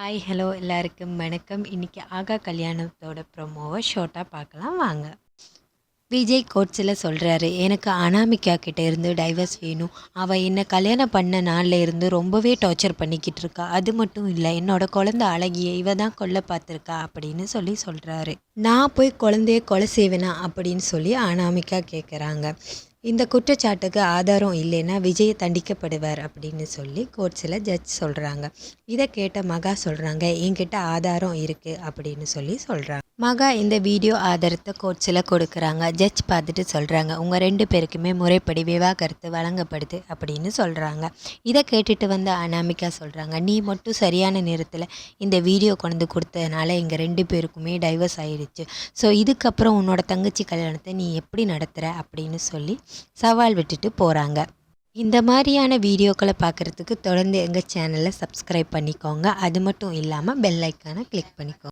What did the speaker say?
Hi hello எல்லாருக்கும் வணக்கம். இன்றைக்கி ஆகா கல்யாணத்தோட ப்ரொமோவை ஷார்ட்டாக பார்க்கலாம் வாங்க. விஜய் கோட்ஸில் சொல்கிறாரு, எனக்கு அனாமிகா கிட்ட இருந்து டைவர்ஸ் வேணும். அவள் என்னை கல்யாணம் பண்ண நாளில் இருந்து ரொம்பவே டார்ச்சர் பண்ணிக்கிட்டு இருக்கா. அது மட்டும் இல்லை, என்னோட குழந்தை அழகிய இவ தான் கொல்ல பார்த்துருக்கா அப்படின்னு சொல்கிறாரு. நான் போய் குழந்தைய கொலை செய்வேனா அப்படின்னு சொல்லி அனாமிகா கேட்குறாங்க. இந்த குற்றச்சாட்டுக்கு ஆதாரம் இல்லைன்னா விஜய் தண்டிக்கப்படுவார் அப்படின்னு சொல்லி கோர்ட்ஸில் ஜட்ஜ் சொல்கிறாங்க. இதை கேட்ட மகா சொல்கிறாங்க, என்கிட்ட ஆதாரம் இருக்குது அப்படின்னு சொல்கிறாங்க. மகா இந்த வீடியோ ஆதாரத்தை கோர்ட்ஸில் கொடுக்குறாங்க. ஜட்ஜ் பார்த்துட்டு சொல்கிறாங்க, உங்கள் 2 பேருக்குமே முறைப்படி விவாகரத்து வழங்கப்படுது அப்படின்னு சொல்கிறாங்க. இதை கேட்டுட்டு வந்த அனாமிகா சொல்கிறாங்க, நீ மட்டும் சரியான நேரத்தில் இந்த வீடியோ கொண்டு கொடுத்ததுனால எங்கள் 2 பேருக்குமே டைவர்ஸ் ஆயிடுச்சு. ஸோ இதுக்கப்புறம் உன்னோட தங்கச்சி கல்யாணத்தை நீ எப்படி நடத்துகிற அப்படின்னு சொல்லி சவால் விட்டுட்டு போகிறாங்க. இந்த மாதிரியான வீடியோக்களை பார்க்குறதுக்கு தொடர்ந்து எங்கள் சேனலை சப்ஸ்கிரைப் பண்ணிக்கோங்க. அது மட்டும் இல்லாமல் பெல் ஐக்கானை கிளிக் பண்ணிக்கோங்க.